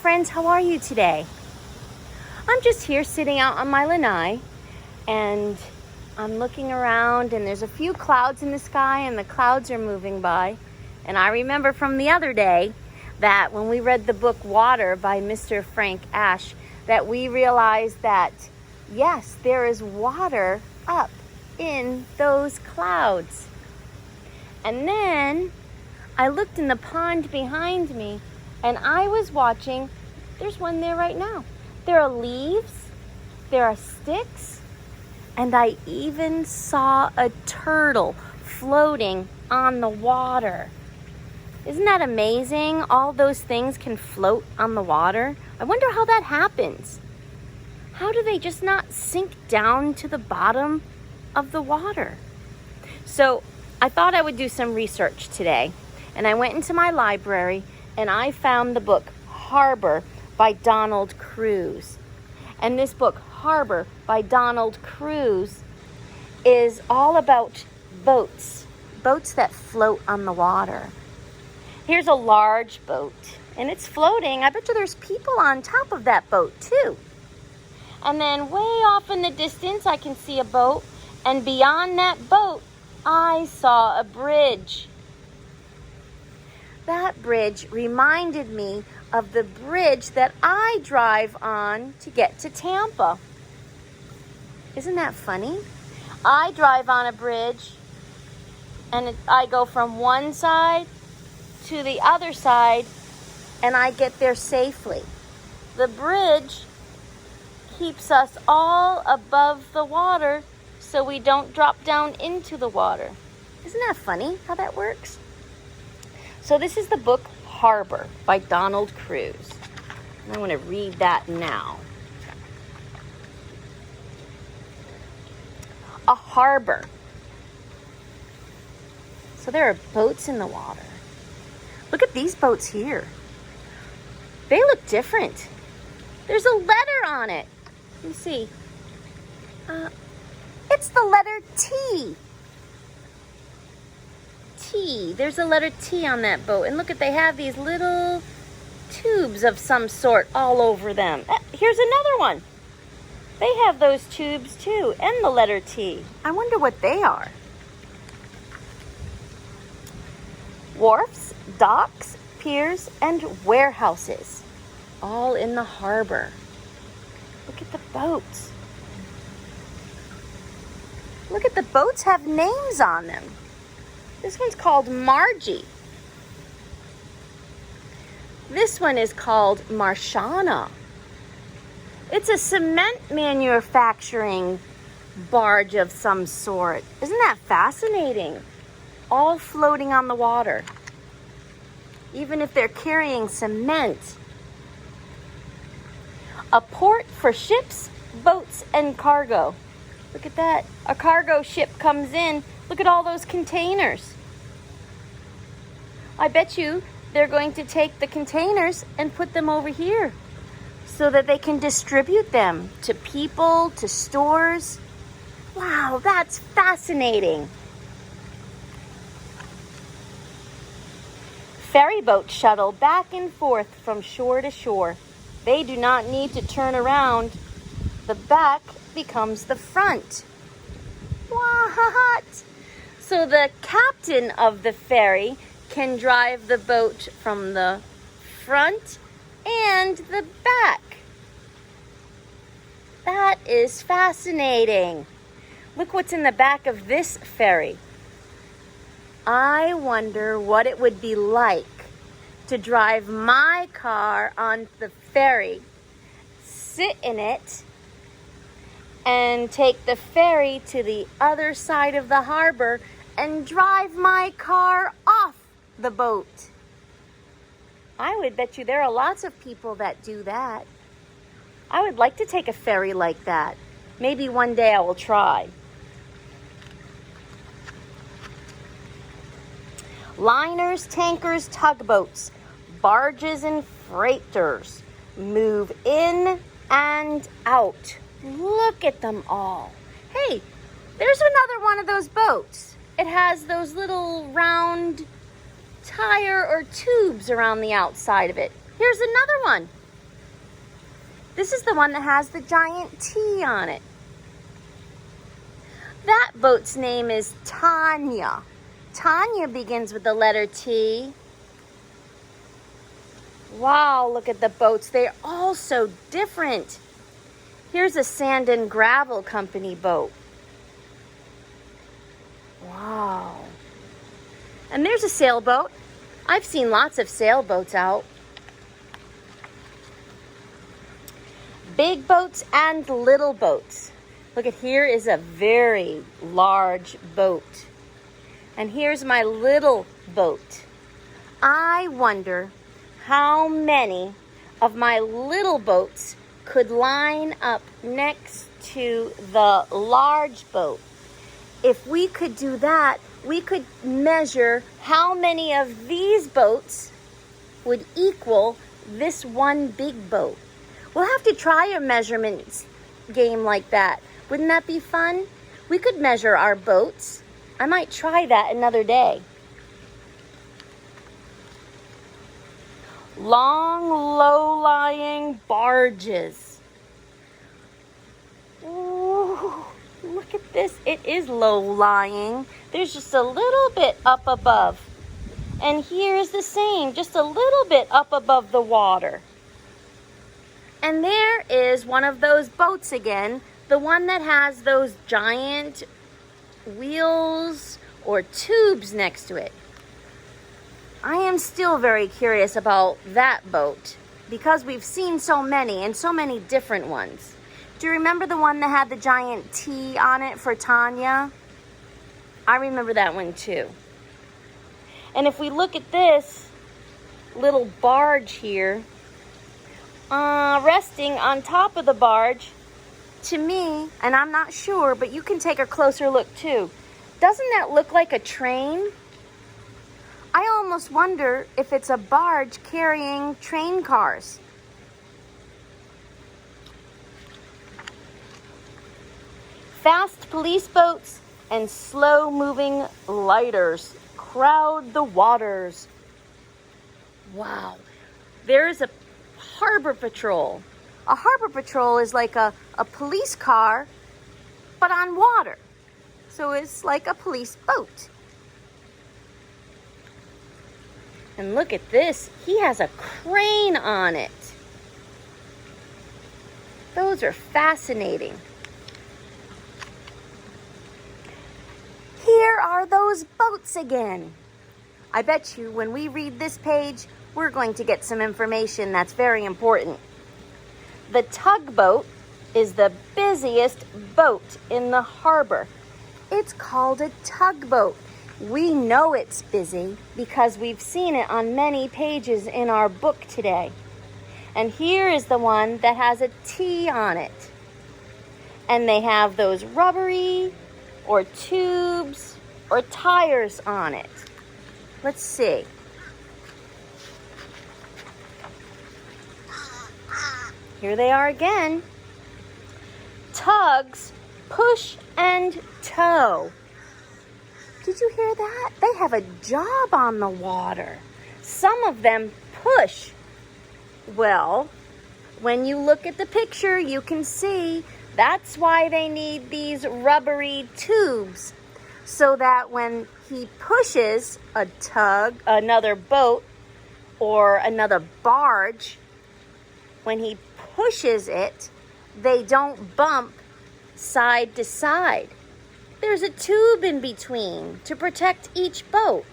friends, how are you today? I'm just here sitting out on my lanai, and I'm looking around, and there's a few clouds in the sky, and the clouds are moving by. And I remember from the other day that when we read the book Water by Mr. Frank Ash, that we realized that, yes, there is water up in those clouds. And then I looked in the pond behind me, and I was watching, there's one there right now. There are leaves, there are sticks, and I even saw a turtle floating on the water. Isn't that amazing? All those things can float on the water. I wonder how that happens. How do they just not sink down to the bottom of the water? So I thought I would do some research today, and I went into my library and I found the book Harbor by Donald Cruz. And this book, Harbor by Donald Cruz, is all about boats that float on the water. Here's a large boat, and it's floating. I bet you there's people on top of that boat too. And then way off in the distance, I can see a boat, and beyond that boat, I saw a bridge. That bridge reminded me of the bridge that I drive on to get to Tampa. Isn't that funny? I drive on a bridge, and I go from one side to the other side, and I get there safely. The bridge keeps us all above the water so we don't drop down into the water. Isn't that funny how that works? So this is the book Harbor by Donald Cruz. And I want to read that now. A harbor. So there are boats in the water. Look at these boats here. They look different. There's a letter on it. Let me see. It's the letter T. T. There's a letter T on that boat. And look at, they have these little tubes of some sort all over them. Here's another one. They have those tubes too, and the letter T. I wonder what they are. Wharfs, docks, piers, and warehouses. All in the harbor. Look at the boats. Look at the boats have names on them. This one's called Margie. This one is called Marshana. It's a cement manufacturing barge of some sort. Isn't that fascinating? All floating on the water. Even if they're carrying cement. A port for ships, boats, and cargo. Look at that. A cargo ship comes in. Look at all those containers. I bet you they're going to take the containers and put them over here so that they can distribute them to people, to stores. Wow, that's fascinating. Ferry boats shuttle back and forth from shore to shore. They do not need to turn around. The back becomes the front. What? So the captain of the ferry can drive the boat from the front and the back. That is fascinating. Look what's in the back of this ferry. I wonder what it would be like to drive my car on the ferry, sit in it, and take the ferry to the other side of the harbor and drive my car off the boat. I would bet you there are lots of people that do that. I would like to take a ferry like that. Maybe one day I will try. Liners, tankers, tugboats, barges, and freighters move in and out. Look at them all. Hey, there's another one of those boats. It has those little round tire or tubes around the outside of it. Here's another one. This is the one that has the giant T on it. That boat's name is Tanya. Tanya begins with the letter T. Wow, look at the boats. They're all so different. Here's a sand and gravel company boat. Wow. And there's a sailboat. I've seen lots of sailboats out. Big boats and little boats. Look at, here is a very large boat. And here's my little boat. I wonder how many of my little boats could line up next to the large boat. If we could do that, we could measure how many of these boats would equal this one big boat. We'll have to try a measurements game like that. Wouldn't that be fun? We could measure our boats. I might try that another day. Long, low-lying barges. Ooh, look at this. It is low-lying. There's just a little bit up above. And here's the same, just a little bit up above the water. And there is one of those boats again, the one that has those giant wheels or tubes next to it. I am still very curious about that boat because we've seen so many and so many different ones. Do you remember the one that had the giant T on it for Tanya? I remember that one too. And if we look at this little barge here, resting on top of the barge, to me, and I'm not sure, but you can take a closer look too. Doesn't that look like a train? I almost wonder if it's a barge carrying train cars. Fast police boats and slow-moving lighters crowd the waters. Wow. There's a harbor patrol. A harbor patrol is like a police car, but on water. So it's like a police boat. And look at this. He has a crane on it. Those are fascinating. Here are those boats again. I bet you when we read this page, we're going to get some information that's very important. The tugboat is the busiest boat in the harbor. It's called a tugboat. We know it's busy because we've seen it on many pages in our book today. And here is the one that has a T on it. And they have those rubbery or tubes or tires on it. Let's see. Here they are again. Tugs, push and tow. Did you hear that? They have a job on the water. Some of them push. Well, when you look at the picture, you can see that's why they need these rubbery tubes, so that when he pushes a tug, another boat, or another barge, when he pushes it, they don't bump side to side. There's a tube in between to protect each boat.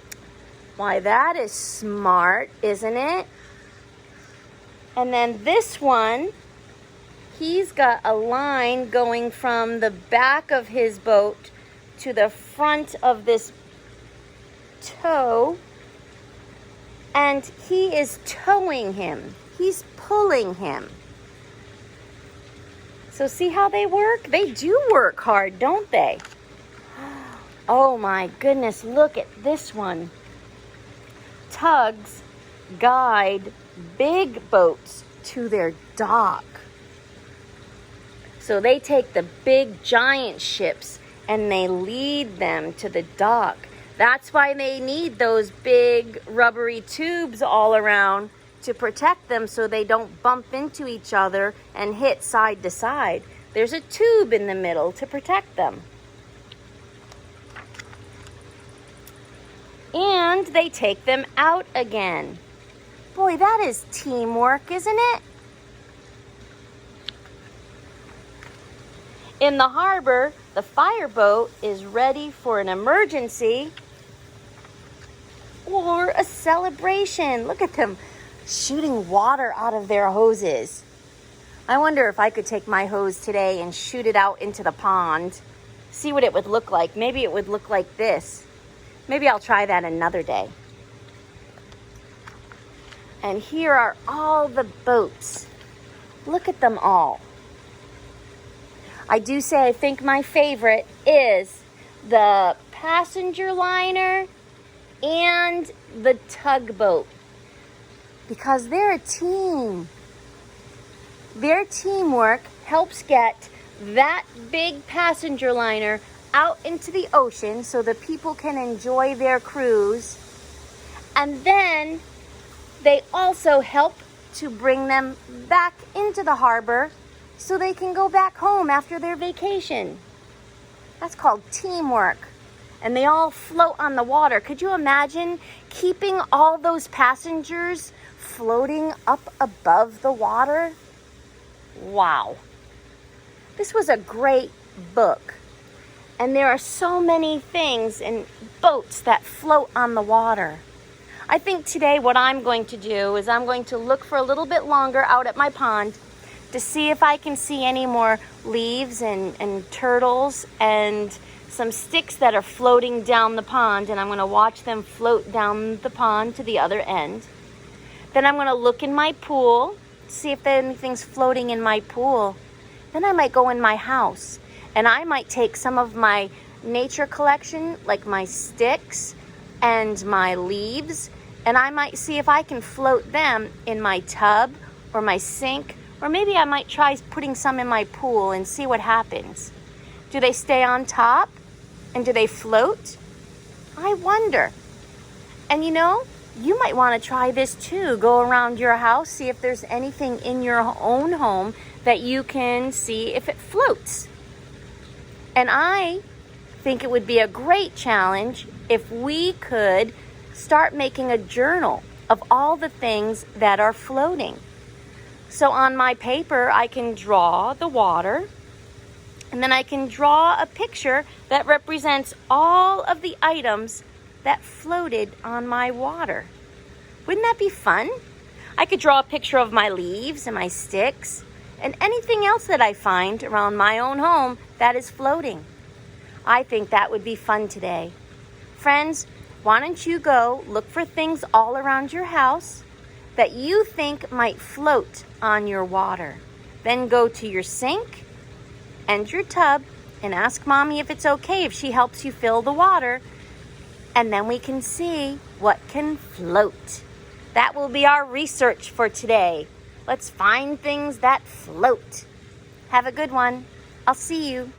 Why, that is smart, isn't it? And then this one, he's got a line going from the back of his boat to the front of this tow. And he is towing him. He's pulling him. So see how they work? They do work hard, don't they? Oh my goodness, look at this one. Tugs guide big boats to their dock. So they take the big giant ships and they lead them to the dock. That's why they need those big rubbery tubes all around to protect them so they don't bump into each other and hit side to side. There's a tube in the middle to protect them. And they take them out again. Boy, that is teamwork, isn't it? In the harbor, the fireboat is ready for an emergency or a celebration. Look at them shooting water out of their hoses. I wonder if I could take my hose today and shoot it out into the pond. See what it would look like. Maybe it would look like this. Maybe I'll try that another day. And here are all the boats. Look at them all. I do say I think my favorite is the passenger liner and the tugboat, because they're a team. Their teamwork helps get that big passenger liner out into the ocean so the people can enjoy their cruise. And then they also help to bring them back into the harbor so they can go back home after their vacation. That's called teamwork. And they all float on the water. Could you imagine keeping all those passengers floating up above the water? Wow. This was a great book. And there are so many things and boats that float on the water. I think today what I'm going to do is I'm going to look for a little bit longer out at my pond to see if I can see any more leaves and turtles and some sticks that are floating down the pond, and I'm going to watch them float down the pond to the other end. Then I'm going to look in my pool, see if anything's floating in my pool. Then I might go in my house, and I might take some of my nature collection, like my sticks and my leaves, and I might see if I can float them in my tub or my sink, or maybe I might try putting some in my pool and see what happens. Do they stay on top? And do they float? I wonder. And you know, you might want to try this too. Go around your house, see if there's anything in your own home that you can see if it floats. And I think it would be a great challenge if we could start making a journal of all the things that are floating. So on my paper, I can draw the water, and then I can draw a picture that represents all of the items that floated on my water. Wouldn't that be fun? I could draw a picture of my leaves and my sticks and anything else that I find around my own home that is floating. I think that would be fun today. Friends, why don't you go look for things all around your house that you think might float on your water. Then go to your sink and your tub and ask Mommy if it's okay if she helps you fill the water. And then we can see what can float. That will be our research for today. Let's find things that float. Have a good one. I'll see you.